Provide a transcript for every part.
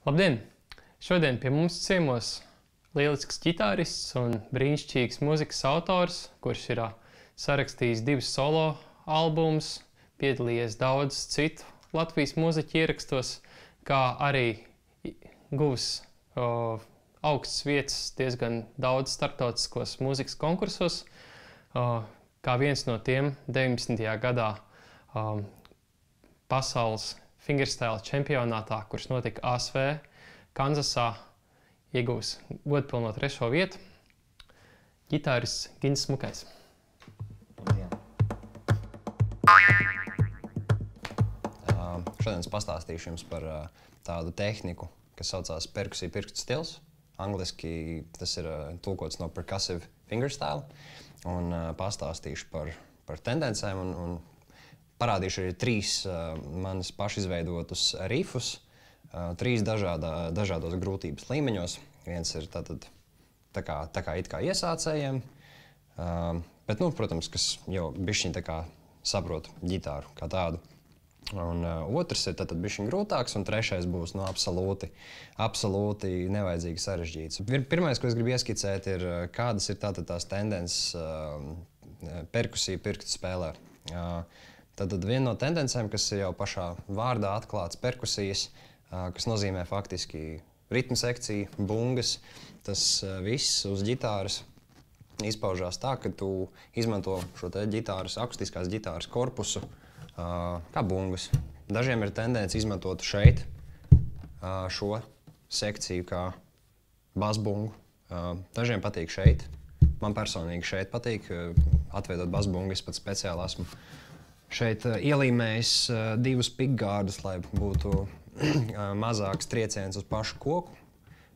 Labdien! Šodien pie mums ciemos lielisks ģitārists un brīnišķīgs mūzikas autors, kurš ir sarakstījis 2 solo albumus, piedalījies daudz citu Latvijas mūziķu ierakstos, kā arī guvis augstas vietas diezgan daudz starptautiskos mūzikas konkursos. Kā viens no tiem 19. gadā pasaules fingerstyle čempionātā, kurš notika ASV, Kanzasā, iegūs godpilno 3. vietu. Ģitārists Gins Smukais. Šodien es pastāstīšu jums par tādu tehniku, kas saucās perkusija pirkstu stils. Angliski tas ir tulkots no percussive fingerstyle. Un pastāstīšu par tendencēm un parādīšu arī 3 manis pašizveidotus rifus, 3 dažādos grūtības līmeņos. Viens ir tātad tā kā it kā iesācējiem, bet, protams, kas jau bišķiņ tā kā saprot ģitāru kā tādu. Un otrs ir tātad bišķiņ grūtāks, un trešais būs absolūti nevajadzīgi sarežģīts. Pirmais, ko es gribu ieskicēt, ir kādas ir tātad tās tendences perkusiju pirkstu spēlē. Tātad viena no tendencēm, kas ir jau pašā vārdā atklāts perkusijas, kas nozīmē faktiski ritmu sekciju, bungas, tas viss uz ģitāras izpaužās tā, ka tu izmanto šo te akustiskās ģitāras korpusu kā bungas. Dažiem ir tendence izmantot šeit šo sekciju kā basbungu. Dažiem patīk šeit. Man personīgi šeit patīk atveidot basbungu. Es pat speciāli esmu šeit ielīmējis 2 pickgārdus, lai būtu mazāks trieciens uz pašu koku.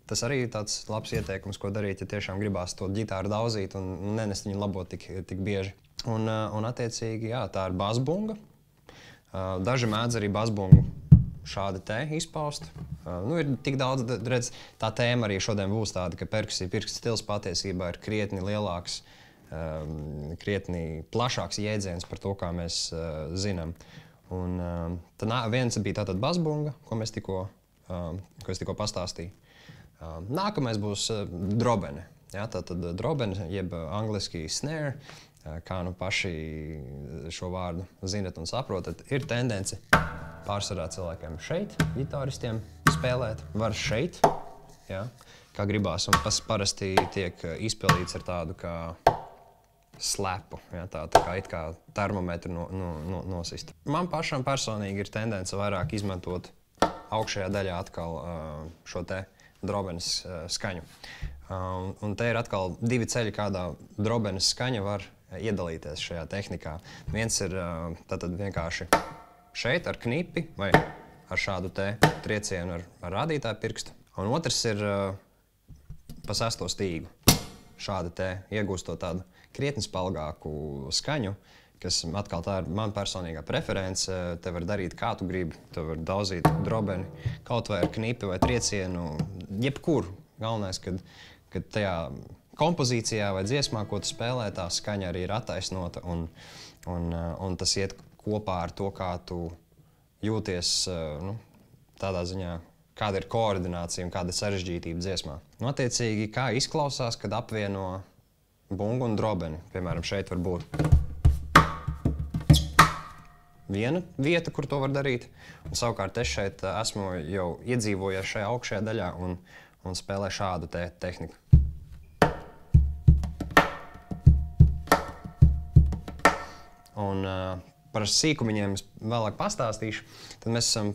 Tas arī ir tāds labs ieteikums, ko darīt, ja tiešām gribās to ģitāru daudzīt un nenest viņu labot tik bieži. Un attiecīgi, jā, tā ir basbunga. Daži mēdz arī basbungu šādi te izpaust. Ir tik daudz, redz, tā tēma arī šodien būs tāda, ka perkusija pirkstu stils patiesībā ir krietni lielāks, krietni plašāks jēdziens par to, kā mēs zinām. Un tad viens bija tātad basbunga, ko es tikko pastāstīju. Nākamais būs drobene. Ja, tātad drobene, jeb angliski snare, kā paši šo vārdu zinat un saprotat, ir tendence pārsvarā cilvēkiem šeit, ģitāristiem spēlēt, var šeit, ja, kā gribās, un parasti tiek izpildīts ar tādu kā slepu, ja, tā kā it kā termometru nosist. Man pašam personīgi ir tendence vairāk izmantot augšējā daļā atkal šo te drobenes skaņu. Un te ir atkal 2 ceļi, kādā drobenes skaņa var iedalīties šajā tehnikā. Viens ir tātad vienkārši šeit ar knipi vai ar šādu te triecienu ar rādītāju pirkstu. Un otrs ir pa 6. stīgu. Šādi te iegūstot tādu krietni spalgāku skaņu, kas atkal tā ir man personīgā preference. Te var darīt kā tu gribi. Te var dauzīt drobeni kaut vai ar knipi vai triecienu, jebkur. Galvenais, kad tajā kompozīcijā vai dziesmā, ko tu spēlē, tā skaņa arī ir attaisnota un tas iet kopā ar to, kā tu jūties tādā ziņā, kāda ir koordinācija un kāda ir sarežģītība dziesmā. Attiecīgi, kā izklausās, kad apvieno bungu un drobeni. Piemēram, šeit var būt viena vieta, kur to var darīt, un savukārt es šeit esmu jau iedzīvojies šajā augšējā daļā un spēlē šādu tehniku. Un par sīkumiņiem es vēlāk pastāstīšu. Tad mēs esam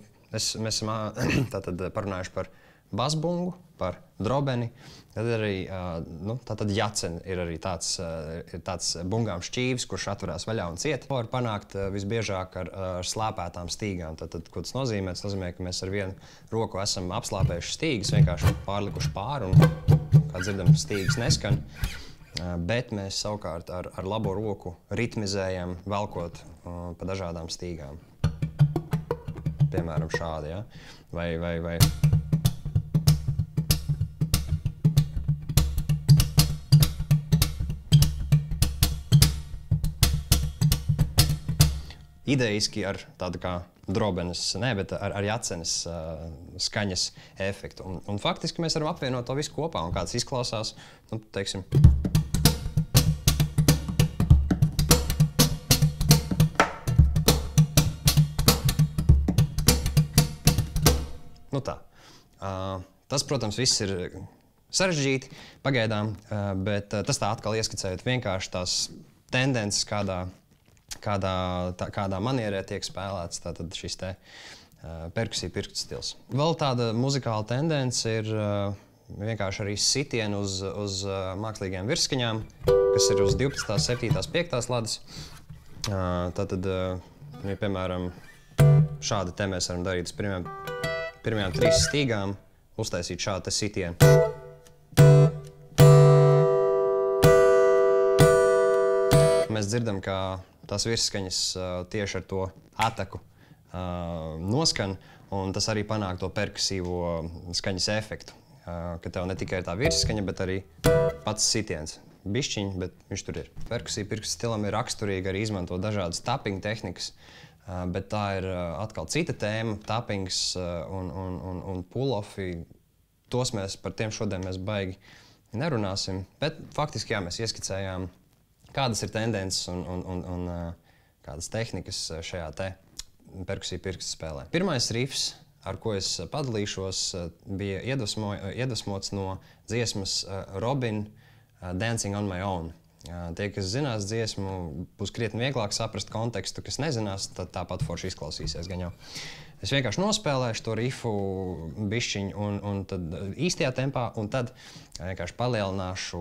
tātad parunājuši par basbungu, par drobeni. Tad arī tātad jacen ir arī tāds bungām šķīvis, kurš atverās vaļā un ciet. To var panākt visbiežāk ar slāpētām stīgām. Tad, ko tas nozīmē? Tas nozīmē, ka mēs ar vienu roku esam apslāpējuši stīgas, vienkārši pārlikuši pāri un, kā dzirdam, stīgas neskan. Bet mēs savukārt ar labo roku ritmizējam, velkot pa dažādām stīgām. Piemēram, šādi, ja? Vai. Idejiski ar tādu kā drobenes, ne, bet ar jacenes skaņas efektu. Un faktiski mēs varam apvienot to visu kopā, un kāds izklausās, nu, teiksim. Nu tā. Tas, protams, viss ir sarežģīti pagaidām, bet tas tā atkal ieskicējot vienkārši tās tendences, kādā manierē tiek spēlēts tātad šis te perkusija pirkstu stils. Vēl tāda muzikāla tendence ir vienkārši arī sitienu uz mākslīgajām virsskaņām, kas ir uz 12., 7., 5. ladas. Tātad, ja, piemēram, šādi te mēs varam darīt uz pirmajām 3 stīgām, uztaisīt šādu te sitienu. Mēs dzirdam, ka tās virsskaņas tieši ar to ataku noskan, un tas arī panāk to perkusīvo skaņas efektu, ka tev ne tikai ir tā virsskaņa, bet arī pats sitiens. Bišķiņ, bet viņš tur ir. Perkusija pirkstu stilam ir raksturīgi arī izmantot dažādas tapping tehnikas, bet tā ir atkal cita tēma, tappings un pull-offi. Par tiem šodien mēs baigi nerunāsim, bet faktiski jā, mēs ieskicējām, kādas ir tendences un kādas tehnikas šajā te perkusija pirkstu spēlē. Pirmais rifs, ar ko es padalīšos, bija iedvesmots no dziesmas Robin Dancing on My Own. Tie, kas zinās dziesmu, būs krietni vieglāk saprast kontekstu, kas nezinās, tad tāpat forši izklausīsies gan jau. Es vienkārši nospēlēšu to rifu bišķiņu un tad īstajā tempā, un tad vienkārši palielināšu,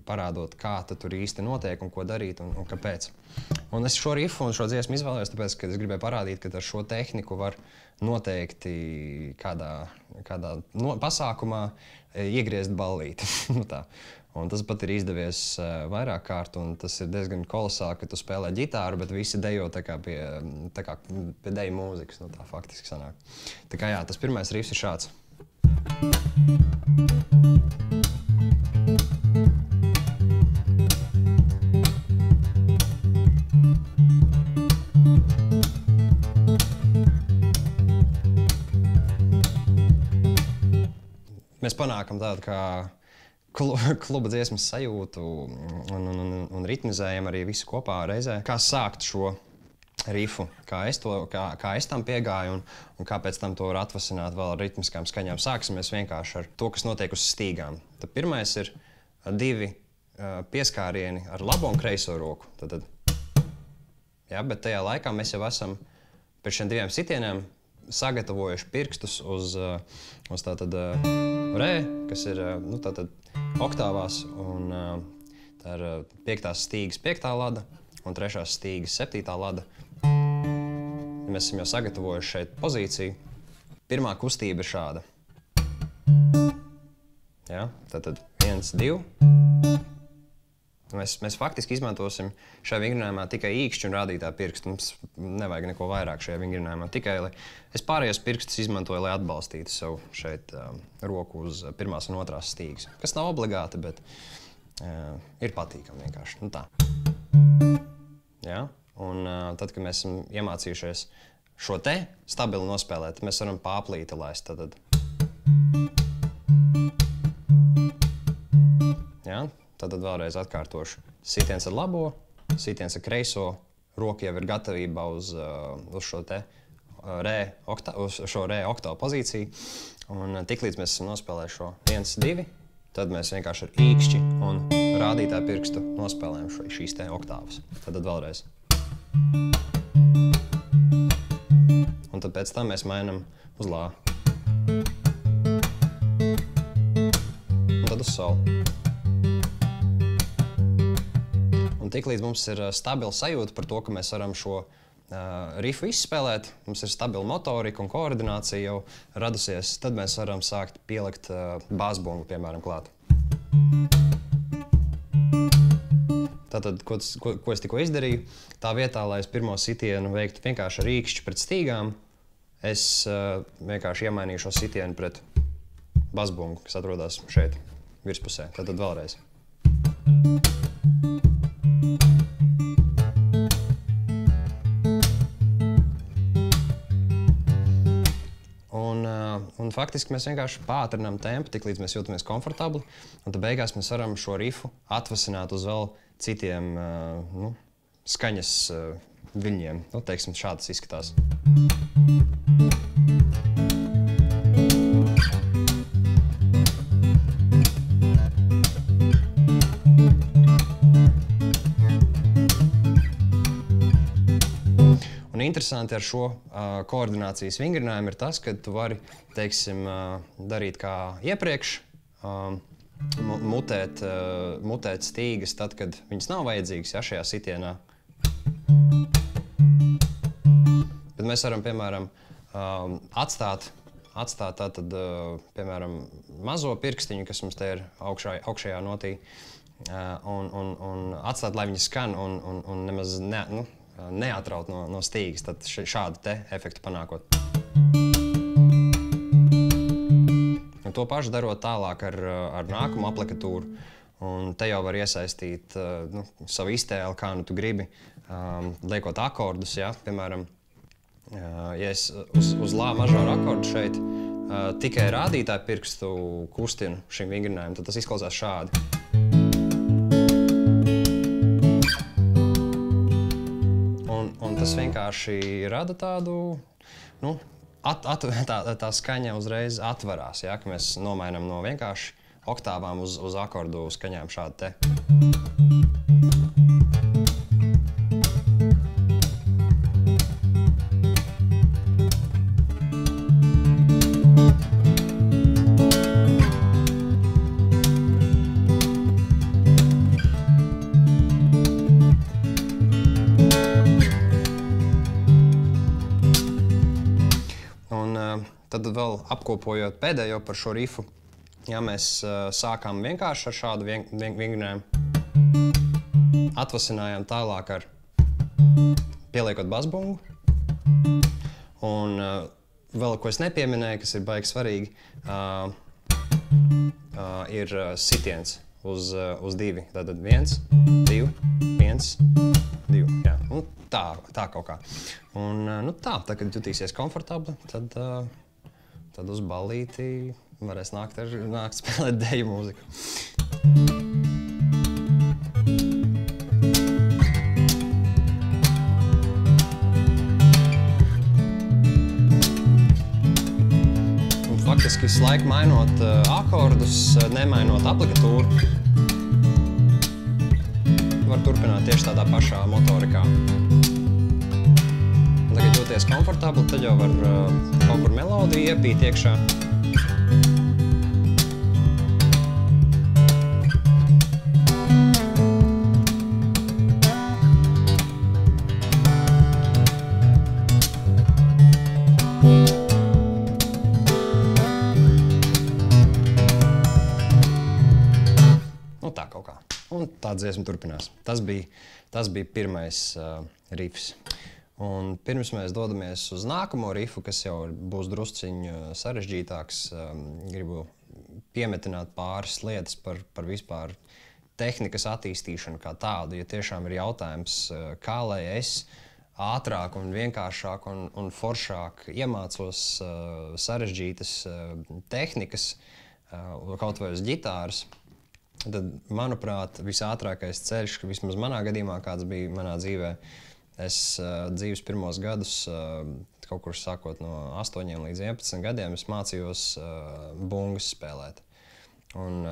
parādot, kā tad tur īsti notiek un ko darīt un kāpēc. Un es šo rifu un šo dziesmu izvēlējos, tāpēc, ka es gribēju parādīt, ka ar šo tehniku var noteikti kādā pasākumā iegriezt ballīti. Un tas pat ir izdevies vairāk kārt, un tas ir diezgan kolosāli, ka tu spēlē ģitāru, bet visi dejo tā kā pie deju mūzikas, nu tā faktiski sanāk. Tā kā jā, tas pirmais rifs ir šāds. Mēs panākam tādu kā kluba dziesmas sajūtu un ritmizējam arī visu kopā reizē. Kā sākt šo rifu, kā es tam piegāju un kāpēc tam to var atvasināt vēl ar ritmiskām skaņām. Sāksimies vienkārši ar to, kas notiek uz stīgām. Tad pirmais ir 2 pieskārieni ar labo un kreiso roku. Ja, bet tajā laikā mēs jau esam pēc šiem 2 sitieniem sagatavojuši pirkstus uz tātad re, kas ir tātad oktāvās, un tā ir 5. stīgas 5. lada un 3. stīgas 7. lada. Mēs esam jau sagatavojuši šeit pozīciju. Pirmā kustība ir šāda. Ja, tātad 1, 2. Mēs faktiski izmantosim šajā vingrinājumā tikai īkšķi un rādītāju pirkstu. Mums nevajag neko vairāk šajā vingrinājumā. Tikai, lai es pārējos pirkstus izmantoju, lai atbalstītu sev šeit roku uz 1. un 2. stīgas. Kas nav obligāti, bet ir patīkami vienkārši. Nu tā. Ja? Un tad, kad mēs esam iemācījušies šo te stabili nospēlēt, mēs varam pāplīti laist. Ja? Tad vēlreiz atkārtošu. Sitiens ar labo, sitiens ar kreiso, roka jau ir gatavībā uz šo te re oktāvu pozīciju. Un tiklīdz mēs esam nospēlējuši šo 1, 2, tad mēs vienkārši ar īkšķi un rādītāju pirkstu nospēlējam šīs te oktāvas. Tad vēlreiz. Un tad pēc tam mēs mainam uz lā. Un tad uz sol. Tiklīdz mums ir stabila sajūta par to, ka mēs varam šo rifu izspēlēt, mums ir stabila motorika un koordinācija jau radusies, tad mēs varam sākt pielikt bāzbungu, piemēram, klāt. Tātad, ko es tikko izdarīju, tā vietā, lai es pirmo sitienu veiktu vienkārši ar īkšķi pret stīgām, es vienkārši iemainīju šo sitienu pret bāzbungu, kas atrodas šeit, virspusē. Tātad vēlreiz. faktiski mēs vienkārši pātrinām tempu, tik līdz mēs jūtamies komfortabli, un tad beigās mēs varam šo rifu atvasināt uz vēl citiem skaņas viļņiem. Nu, teiksim, šāds izskatās. Un interesanti ar šo koordinācijas vingrinājumu ir tas, ka tu vari, teiksim, darīt kā iepriekš, mutēt stīgas tad, kad viņas nav vajadzīgas, ja, šajā sitienā. Bet mēs varam, piemēram, atstāt tātad, piemēram, mazo pirkstiņu, kas mums te ir augšējā notī, un atstāt, lai viņi skan un nemaz neatraut no stīgas, tad šādu te efektu panākot. Un to pašu darot tālāk ar nākamu aplikatūru, un te jau var iesaistīt savu iztēli, kā nu tu gribi, liekot akordus, ja, piemēram, ja es uz lā mažoru akordu šeit tikai rādītāju pirkstu kustinu šim vingrinājumam, tad tas izklausās šādi. Un tas vienkārši rada tādu, tā skaņa uzreiz atverās, ja, ka mēs nomainām no vienkārši oktāvām uz akordu skaņām šādi te. Tad vēl apkopojot pēdējo par šo rifu, ja mēs sākām vienkārši ar šādu vingrinājumu, atvasinājām tālāk ar pieliekot basbungu, un vēl, ko es nepieminēju, kas ir baigi svarīgi, ir sitiens uz divi. Tātad 1, 2, 1, 2, jā. Un tā kaut kā. Un tā, kad jutīsies komfortabli, tad uz ballīti varēs nākt spēlēt deju mūziku. Un faktiski visu laiku mainot akordus, nemainot aplikatūru, var turpināt tieši tādā pašā motorikā. Tagad jūties komfortabli, tad jau var kaut kur melodiju iepīt iekšā. Tā kaut kā. Un tā dziesma turpinās. Tas bija pirmais rifs. Un pirms mēs dodamies uz nākamo rifu, kas jau būs drusciņu sarežģītāks, gribu piemetināt pāris lietas par vispār tehnikas attīstīšanu kā tādu. Ja tiešām ir jautājums, kā lai es ātrāk un vienkāršāk un foršāk iemācos sarežģītas tehnikas, kaut vai uz ģitāras, tad, manuprāt, visātrākais ceļš, vismaz manā gadījumā, kāds bija manā dzīvē, es dzīves pirmos gadus, kaut kur sākot no 8 līdz 11 gadiem, es mācījos bungas spēlēt. Un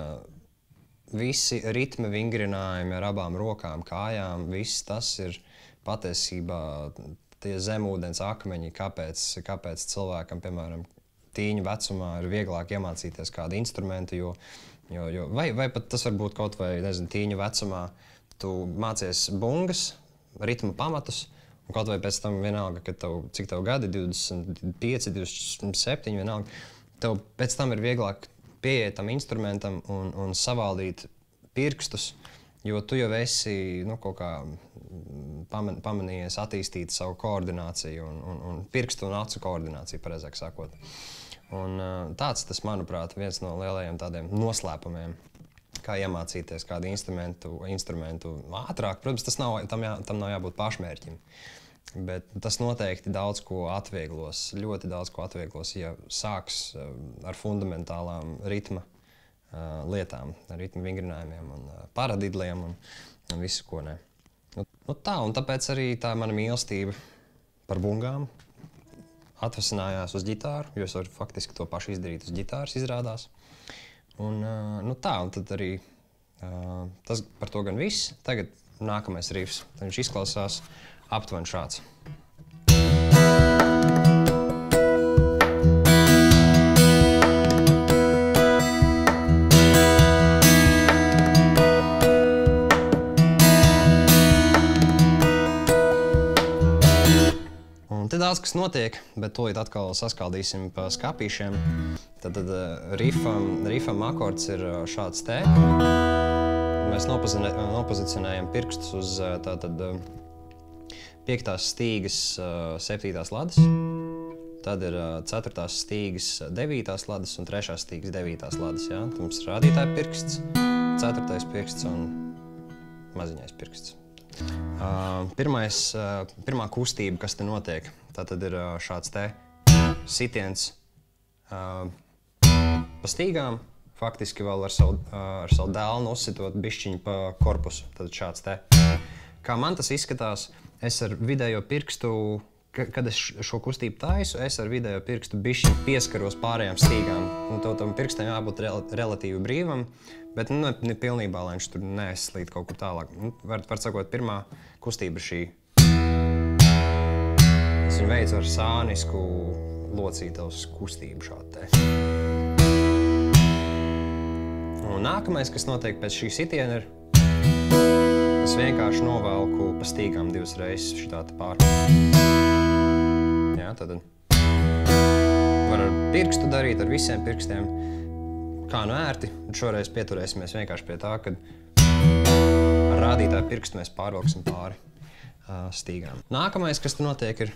visi ritma vingrinājumi ar abām rokām, kājām, viss tas ir patiesībā tie zemūdens akmeņi, kāpēc cilvēkam, piemēram, tīņu vecumā ir vieglāk iemācīties kādu instrumentu, vai pat tas var būt kaut vai, nezinu, tīņu vecumā, tu mācies bungas, ritmu pamatus, un kaut vai pēc tam vienalga, kad cik tev gadi, 25, 27, vienalga, tev pēc tam ir vieglāk pieiet tam instrumentam un savaldīt pirkstus, jo tu jau esi kaut kā pamanījies attīstīt savu koordināciju un pirkstu un acu koordināciju, pareizāk sakot. Un tāds tas, manuprāt, viens no lielajiem tādiem noslēpumiem, kā iemācīties kādu instrumentu ātrāk. Protams, tam nav jābūt pašmērķim. Bet tas noteikti daudz ko atvieglos, ļoti daudz ko atvieglos, ja sāks ar fundamentālām ritma lietām, ar ritma vingrinājumiem un paradidliem un visu, ko ne. Nu tā, un tāpēc arī tā mana mīlestība par bungām atvasinājās uz ģitāru, jo es varu faktiski to pašu izdarīt uz ģitāras, izrādās. Un, nu tā, un tad arī tas par to gan viss. Tagad nākamais rifs. Viņš izklausās aptuveni šāds. Un te daudz kas notiek, bet tūlīt atkal saskaldīsim pa skapīšiem. Tad rifam akords ir šāds te. Mēs nopozicionējam pirkstus uz tātad 5. stīgas 7. ladas, tad ir 4. stīgas 9. ladas un 3. stīgas 9. ladas. Ja? Tad mums ir rādītāja pirksts, 4. pirksts un maziņais pirksts. Pirmā kustība, kas te notiek, tā tad ir šāds te sitiens pa stīgām, faktiski vēl ar savu dēlnu uzsitot bišķiņu pa korpusu, tad šāds te. Kā man tas izskatās, es ar vidējo pirkstu, kad es šo kustību taisu, es ar vidējo pirkstu bišķiņu pieskaros pārējām stīgām. Tam pirkstam jābūt relatīvi brīvam, bet ne pilnībā, lai viņš tur neslīd kaut kur tālāk. Var sakot, pirmā kustība ir šī. Es viņu veicu ar sānisku locītavas kustību šādu te. Un nākamais, kas notiek pēc šī sitiena, ir es vienkārši novelku pa stīgām 2 reizes šitā te pār. Jā, tad var ar pirkstu darīt, ar visiem pirkstiem, kā nu ērti. Šoreiz pieturēsimies vienkārši pie tā, kad ar rādītāju pirkstu mēs pārvilksim pāri stīgām. Nākamais, kas te notiek, ir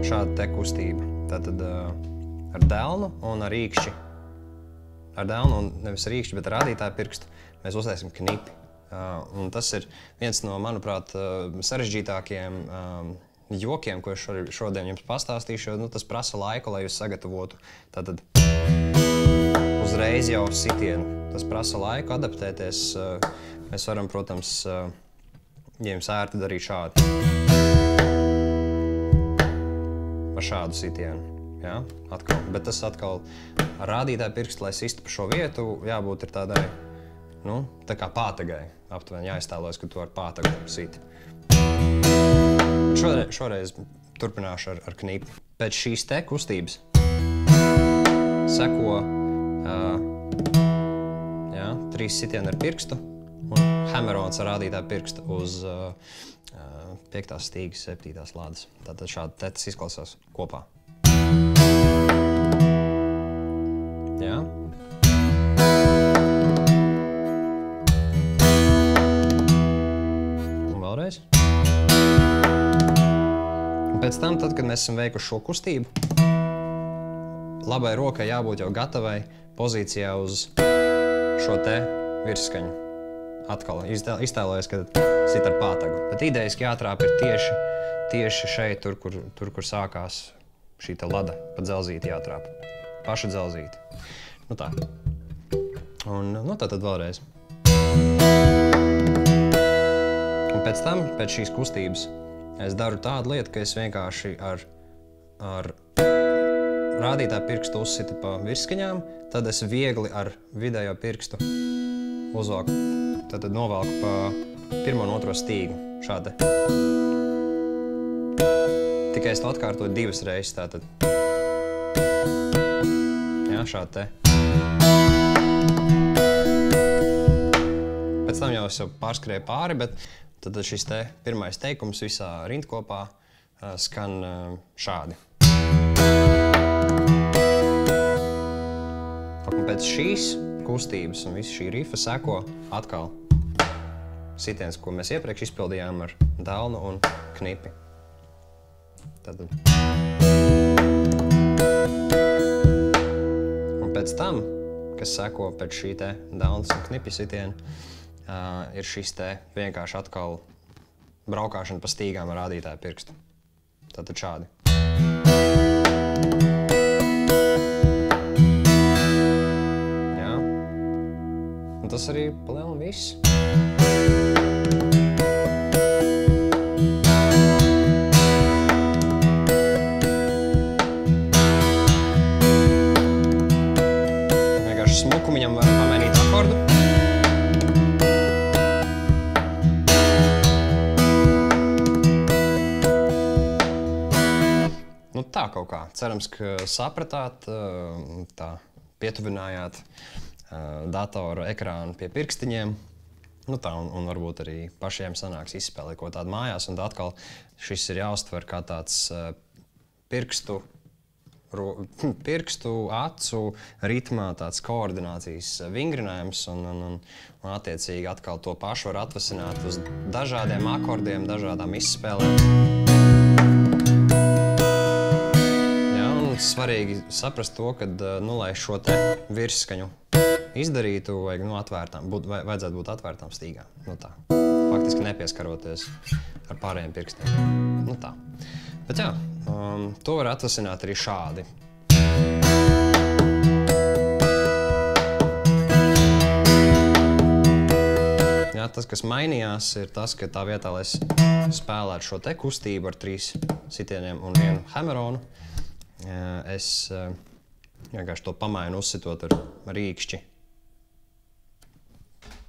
šāda te kustība. Tātad ar delnu un ar īkšķi. Ar delnu un nevis ar īkšķi, bet ar rādītāju pirkstu mēs uztaisim knipi. Un tas ir viens no, manuprāt, sarežģītākajiem jokiem, ko es šodien jums pastāstīšu, jo tas prasa laiku, lai jūs sagatavotu. Tātad uzreiz jau sitienu. Tas prasa laiku adaptēties. Mēs varam, protams, ja jums ērti darīt šādi. Ar šādu sitienu. Ja? Atkal. Bet tas atkal ar rādītāju pirkstu, lai sistu pa šo vietu, jābūt ir tādai, nu, tā kā pātagai. Aptuveni jāiztēlojas, ka tu ar pātagu siti. Šoreiz turpināšu ar knipi. Pēc šīs te kustības seko 3 sitieni ar pirkstu un hammerons ar rādītāju pirkstu uz 5. stīgas 7. ladas. Tātad šādi te tas izklausās kopā. Jā. Un vēlreiz. Un pēc tam, tad, kad mēs esam veikuši šo kustību, labai rokai jābūt jau gatavai pozīcijā uz šo te virsskaņu. Atkal iztēlojies, ka sit ar pātagu. Bet idejiski jātrāp ir tieši šeit, tur, kur sākās šī te lada, pa dzelzīti jātrāp. Paša dzelzīti. Nu tā. Un nu tā tad vēlreiz. Un pēc tam, pēc šīs kustības, es daru tādu lietu, ka es vienkārši ar rādītāju pirkstu uzsitu pa virsskaņām, tad es viegli ar vidējo pirkstu uzvalku, tad novalku pa 1. un 2. stīgu, šādi. Tikai es to atkārtoju 2 reizes, tātad. Jā, šādi te. Pēc tam jau es jau pārskrēju pāri, bet tad šis te pirmais teikums visā rindkopā skan šādi. Un pēc šīs kustības un visa šī rifa seko atkal sitiens, ko mēs iepriekš izpildījām ar delnu un knipi. Tātad. Un pēc tam, kas seko pēc šī te delnas un knipi sitiena, ir šis te vienkārši atkal braukāšana pa stīgām ar rādītāju pirkstu. Tātad šādi. Jā. Un tas arī pa lielu viss. Vienkārši smukumiņam varam pamainīt akordu. Nu tā kaut kā. Cerams, ka sapratāt, tā pietuvinājāt datora ekrānu pie pirkstiņiem. Nu tā, un varbūt arī pašiem sanāks izspēlēt ko tādu mājās. Un tā atkal šis ir jāuztver kā tāds pirkstu, acu ritmā tāds koordinācijas vingrinājums. Un attiecīgi atkal to pašu var atvasināt uz dažādiem akordiem, dažādām izspēlēm. Svarīgi saprast to, ka, lai šo te virsskaņu izdarītu, vajadzētu būt atvērtām stīgām. Nu tā. Faktiski nepieskaroties ar pārējiem pirkstiem. Nu tā. Bet jā, to var atvasināt arī šādi. Jā, tas, kas mainījās, ir tas, ka tā vietā, lai es spēlētu šo te kustību ar 3 sitieniem un 1 hammeronu, es vienkārši to pamainu uzsitot ar rīkšķi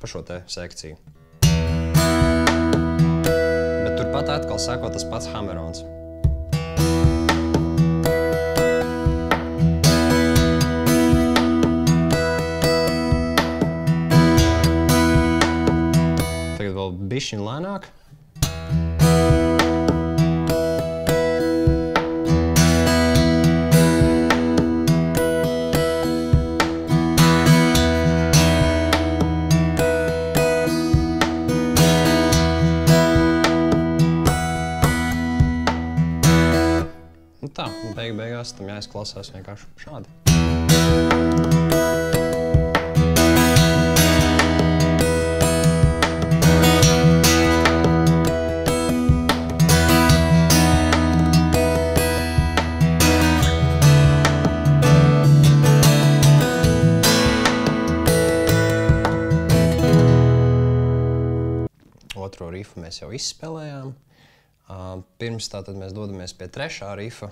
pa šo te sekciju. Bet turpat atkal sako tas pats hammerons. Tagad vēl bišķiņ lēnāk. Tā, un beigās tam jāizklausās vienkārši šādi. Otro rifu mēs jau izspēlējām. Pirms tātad mēs dodamies pie trešā rifa.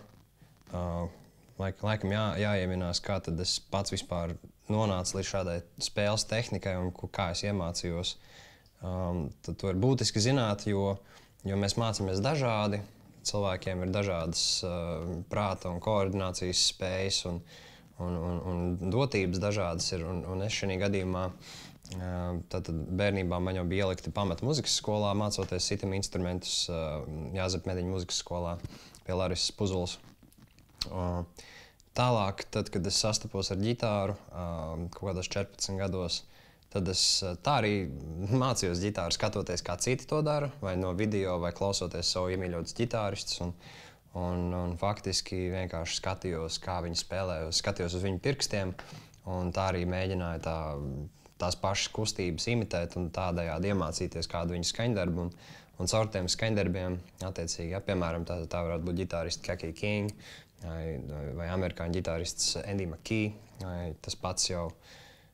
Laikam jāieminās, kā tad es pats vispār nonācu līdz šādai spēles tehnikai un kā es iemācījos. Tad to ir būtiski zināt, jo mēs mācāmies dažādi. Cilvēkiem ir dažādas prāta un koordinācijas spējas un dotības dažādas ir. Un es šajā gadījumā Tātad bērnībā man jau bija ielikti pamata muzikas skolā, mācoties sitam instrumentus Jāzepa Mediņa muzikas skolā pie Larisas Puzulas. Tālāk, tad, kad es sastapos ar ģitāru, kaut kādos 14 gados, tad es tā arī mācījos ģitāru skatoties, kā citi to dara, vai no video, vai klausoties savu iemīļotus ģitāristus. Un faktiski vienkārši skatījos, kā viņi spēlē, skatījos uz viņu pirkstiem, un tā arī mēģināju tās pašas kustības imitēt un tādējādi iemācīties kādu viņu skaņdarbu. Un caur tiem skaņdarbiem, attiecīgi, piemēram, tā varētu būt ģitārists Kaki King vai amerikāņu ģitārists Andy McKee, vai tas pats jau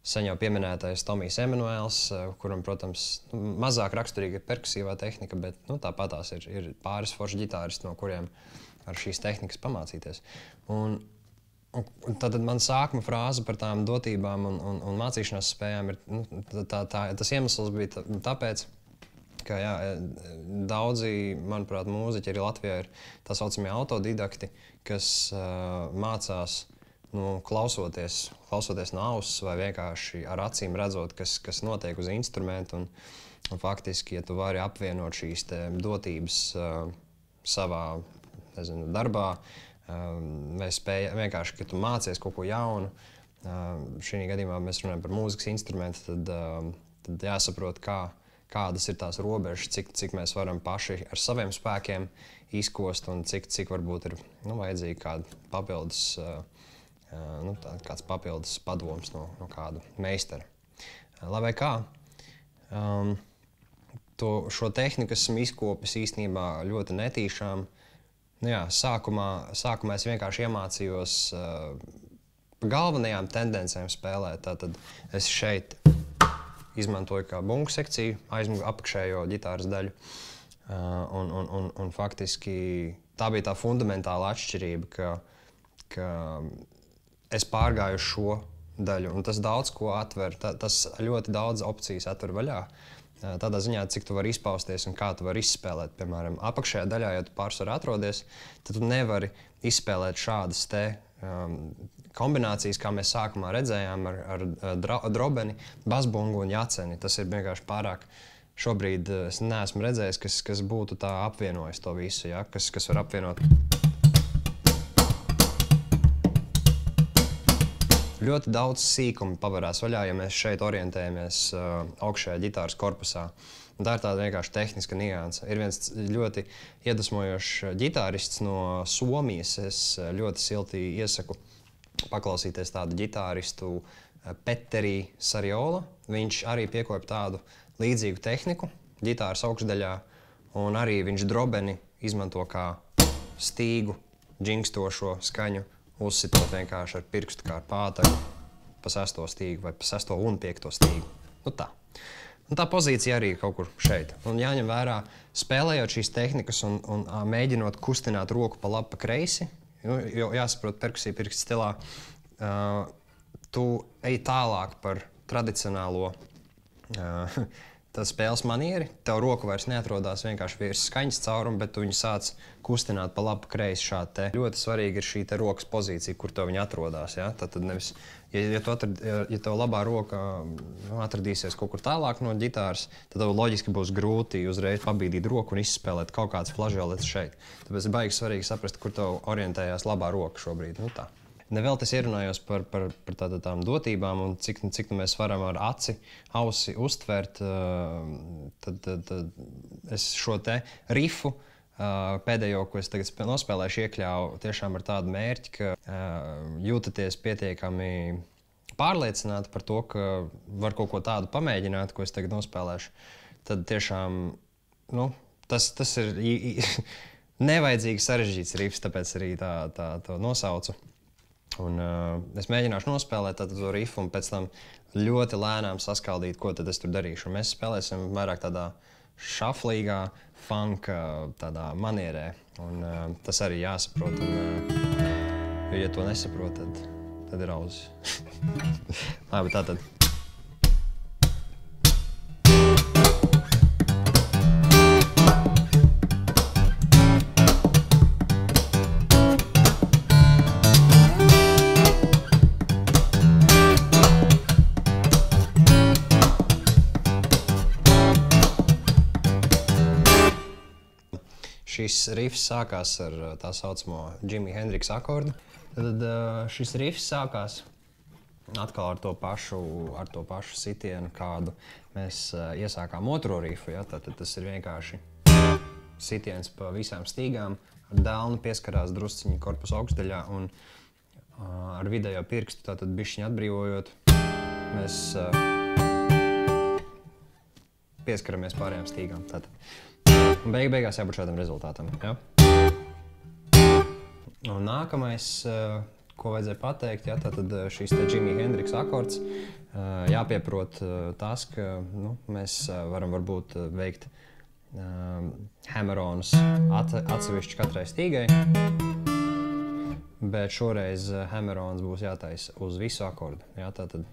sen jau pieminētais Tomijs Emanuēls, kuram, protams, mazāk raksturīga ir perkusīvā tehnika, bet tāpatās ir pāris forši ģitāristi, no kuriem var šīs tehnikas pamācīties. Un tātad man sākuma frāze par tām dotībām un mācīšanās spējām ir, tas iemesls bija tāpēc, ka daudzi, manuprāt, mūziķi arī Latvijā ir tā saucamie autodidakti, kas mācās klausoties no auss vai vienkārši ar acīm redzot, kas notiek uz instrumentu. Un faktiski, ja tu vari apvienot šīs dotības savā darbā, vai spēja vienkārši, ka tu mācies kaut ko jaunu, šī gadījumā mēs runājam par mūzikas instrumentu, tad jāsaprot, kādas ir tās robežas, cik mēs varam paši ar saviem spēkiem izkost un cik varbūt ir vajadzīgi kāds papildus padoms no kāda meistara. Lai vai kā, šo tehniku esmu izkopis īstenībā ļoti netīšām. Nu jā, sākumā es vienkārši iemācījos pa galvenajām tendencēm spēlēt. Tātad es šeit izmantoju kā bungu sekciju, apakšējo ģitāras daļu. Un faktiski tā bija tā fundamentāla atšķirība, ka es pārgāju šo daļu. Un tas daudz ko atver, tas ļoti daudz opcijas atver vaļā. Tādā ziņā, cik tu vari izpausties un kā tu vari izspēlēt. Piemēram, apakšējā daļā, ja tu pārsvarā atrodies, tad tu nevari izspēlēt šādas te kombinācijas, kā mēs sākumā redzējām ar drobeni, basbungu un jaceni. Tas ir vienkārši pārāk. Šobrīd es neesmu redzējis, kas būtu tā apvienojis to visu, ja? Kas var apvienot. Ļoti daudz sīkumu pavarās vaļā, ja mēs šeit orientējamies augšējā ģitāras korpusā. Un tā ir tāda vienkārši tehniska nianse. Ir viens ļoti iedvesmojošs ģitārists no Somijas. Es ļoti silti iesaku paklausīties tādu ģitāristu Petteri Sariola. Viņš arī piekopa tādu līdzīgu tehniku ģitāras augšdaļā, un arī viņš drobeni izmanto kā stīgu, džingstošo skaņu, uzsitot vienkārši ar pirkstu kā ar pātagu pa 6. stīgu vai pa 6. un 5. stīgu. Nu tā. Un tā pozīcija arī ir kaut kur šeit. Un jāņem vērā, spēlējot šīs tehnikas un mēģinot kustināt roku pa labi pa kreisi, jo jāsaprot perkusija pirkstu stilā, tu ej tālāk par tradicionālo spēles manieri. Tev roka vairs neatrodās vienkārši virs skaņas cauruma, bet tu viņu sāc kustināt pa labi kreisi šādi te. Ļoti svarīgi ir šī te rokas pozīcija, kur tev viņa atrodās. Ja? Tad nevis, ja tev labā roka atradīsies kaut kur tālāk no ģitāras, tad tev loģiski būs grūti uzreiz pabīdīt roku un izspēlēt kaut kādas flažoletes šeit. Tāpēc ir baigi svarīgi saprast, kur tev orientējās labā roka šobrīd. Nu tā. Nevēl es ierunājos par tādām dotībām un cik mēs varam ar ausi uztvert, tad es šo te rifu pēdējo, ko es tagad nospēlēšu, iekļāvu tiešām ar tādu mērķi, ka jūtaties pietiekami pārliecināti par to, ka var kaut ko tādu pamēģināt, ko es tagad nospēlēšu. Tad tiešām, nu, tas ir nevajadzīgi sarežģīts rifs, tāpēc arī to nosaucu. Un es mēģināšu nospēlēt to rifu un pēc tam ļoti lēnām saskaldīt, ko tad es tur darīšu. Un mēs spēlēsim vairāk tādā šaflīgā, funka tādā manierē. Un tas arī jāsaprot. Un, jo, ja to nesaprot, tad ir auzis. Labi, tātad. Šis rifs sākās ar tā saucamo Jimi Hendrix akordu. Tad šis rifs sākās atkal ar to pašu sitienu, kādu mēs iesākām otro rifu. Ja? Tad tas ir vienkārši sitiens pa visām stīgām, ar dēlnu pieskarās drusciņi korpusa augšdaļā un ar vidējo pirkstu tātad bišķiņu atbrīvojot, mēs pieskaramies pārējām stīgām. Tātad. Un beigās jābūt šādam rezultātam. Ja? Un nākamais, ko vajadzēja pateikt, ja, tad šīs te Jimi Hendrix akords, jāpieprot tas, ka mēs varam varbūt veikt hammer-onus atsevišķi katrai stīgai, bet šoreiz hammer-ons būs jātaisa uz visu akordu. Ja, tātad.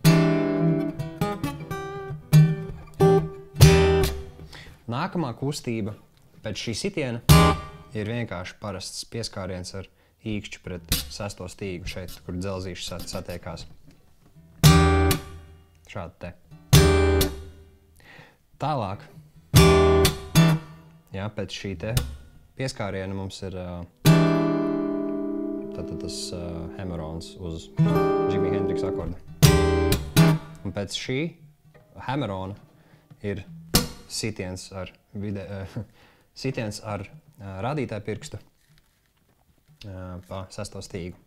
Nākamā kustība pēc šī sitiena ir vienkārši parasts pieskāriens ar īkšķi pret 6. stīgu šeit, kur dzelzīši satiekās. Šādi te. Tālāk, jā, pēc šī te pieskāriena mums ir tātad tas hammer-ons uz Jimi Hendrix akordu. Un pēc šī hammer-ona ir sitiens ar rādītāju pirkstu pa 6. stīgu.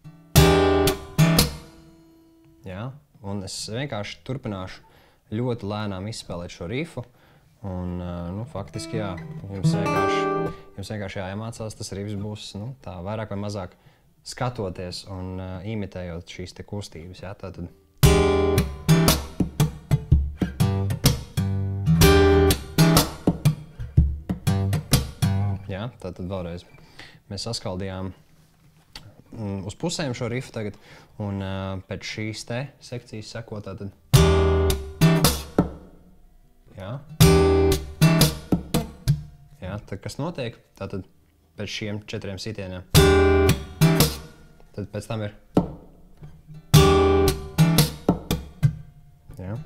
Jā, un es vienkārši turpināšu ļoti lēnām izspēlēt šo rifu, Un, faktiski, jā, jums vienkārši jāiemācās, tas riffs būs tā vairāk vai mazāk skatoties un imitējot šīs te kustības. Jā, tātad. Jā, tātad vēlreiz mēs saskaldījām uz pusēm šo riffu tagad, un pēc šīs te sekcijas seko tātad. Jā. Jā, tad kas notiek? Tātad pēc šiem 4 sitieniem. Tad pēc tam ir. Jā.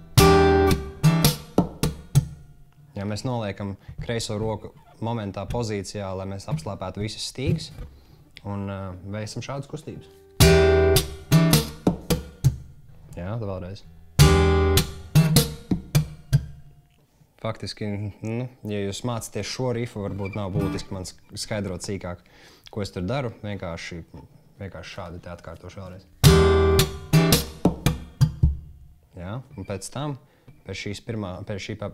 Ja mēs noliekam kreiso roku momentā pozīcijā, lai mēs apslāpētu visas stīgas un veicam šādas kustības. Jā, tad vēlreiz. Faktiski, ja jūs mācāties šo rifu, varbūt nav būtiski man skaidrot sīkāk, ko es tur daru. Vienkārši šādi te atkārtošu vēlreiz. Jā, un pēc tam, pēc šī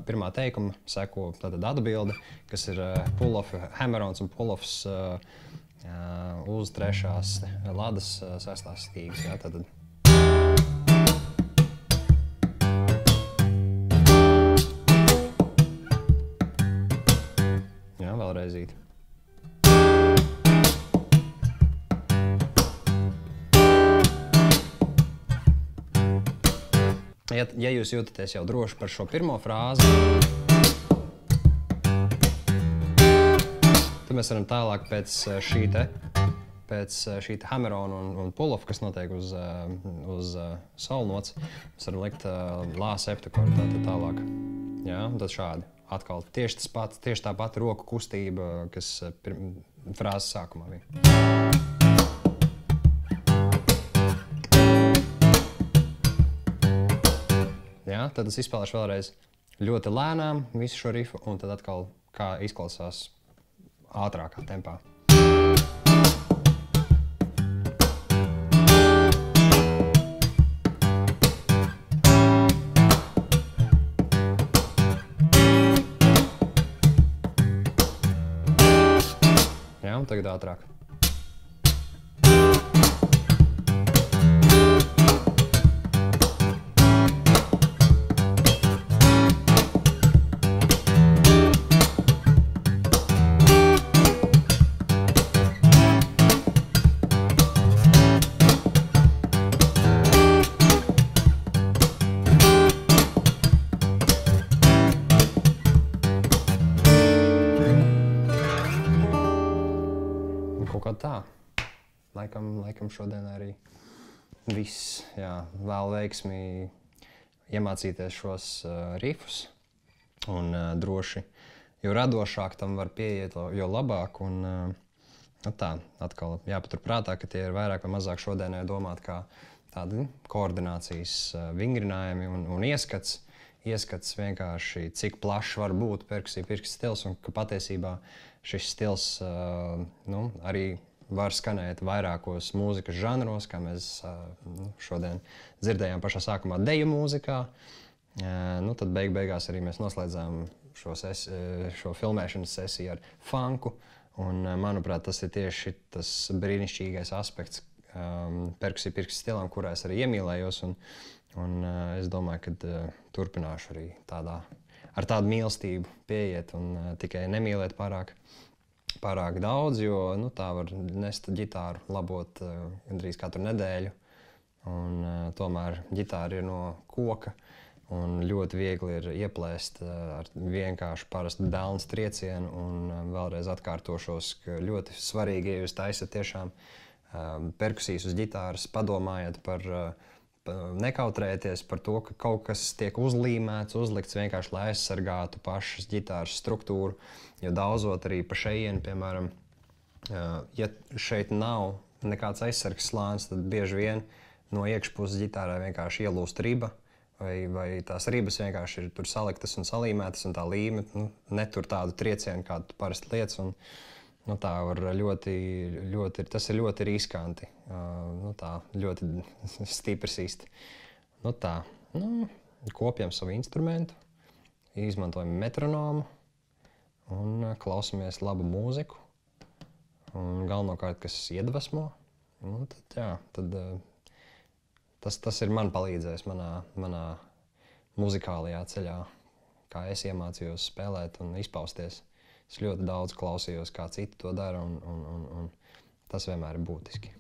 pirmā teikuma seko tātad atbilde, kas ir pull-off, hammer-ons un pull-offs uz 3. ladas 6. stīgas. Jā, tātad. Vēlreizīt. Ja jūs jūtaties jau droši par šo pirmo frāzi, tad mēs varam tālāk pēc šī te hammer-on un pull-off, kas notiek uz sol nots, mēs varam likt lā septakordu tālāk. Jā, un tad šādi. Atkal tieši tā pati roku kustība, kas frāzes sākumā bija. Jā, tad es izspēlēšu vēlreiz ļoti lēnām visu šo rifu, un tad atkal kā izklausās ātrākā tempā. Un tagad ātrāk. Tā. Laikam šodien arī viss. Jā, vēl veiksmi iemācīties šos rifus un droši, jo radošāk tam var pieiet, jo labāk. Un tā, atkal jāpaturprātā, ka tie ir vairāk vai mazāk šodienai domāt kā tādi koordinācijas vingrinājumi un ieskats vienkārši, cik plašs var būt perkusija pirksts stils, un ka patiesībā šis stils arī var skanēt vairākos mūzikas žanros, kā mēs šodien dzirdējām pašā sākumā deju mūzikā. Tad beigās arī mēs noslēdzām šo filmēšanas sesiju ar funku, un manuprāt, tas ir tieši tas brīnišķīgais aspekts perkusija pirksts stilam, kurā es arī iemīlējos, un es domāju, ka turpināšu arī ar tādu mīlestību pieiet un tikai nemīlēt pārāk daudz, jo tā var nest ģitāru labot gandrīz katru nedēļu. Un tomēr ģitāra ir no koka un ļoti viegli ir ieplēst ar vienkārši parastu belnas triecienu. Un vēlreiz atkārtošos, ka ļoti svarīgi, ja jūs taisat tiešām perkusijas uz ģitāras, padomājiet nekautrēties par to, ka kaut kas tiek uzlīmēts, uzlikts vienkārši, lai aizsargātu pašas ģitāras struktūru. Jo daudzot arī pa šejienu, piemēram, ja šeit nav nekāds aizsargs slānis, tad bieži vien no iekšpuses ģitārā vienkārši ielūst riba, vai tās ribas vienkārši ir tur saliktas un salīmētas, un tā līme netur tādu triecienu, kādu tu parasti liec. Tā var tas ir ļoti riskanti, tā ļoti stiprs īsti. Kopjam savu instrumentu, izmantojam metronomu un klausamies labu mūziku. Un galvenokārt, kas iedvesmo. Un tad tas ir man palīdzējis manā muzikālajā ceļā, kā es iemācījos spēlēt un izpausties. Es ļoti daudz klausījos, kā citi to dara, un tas vienmēr ir būtiski.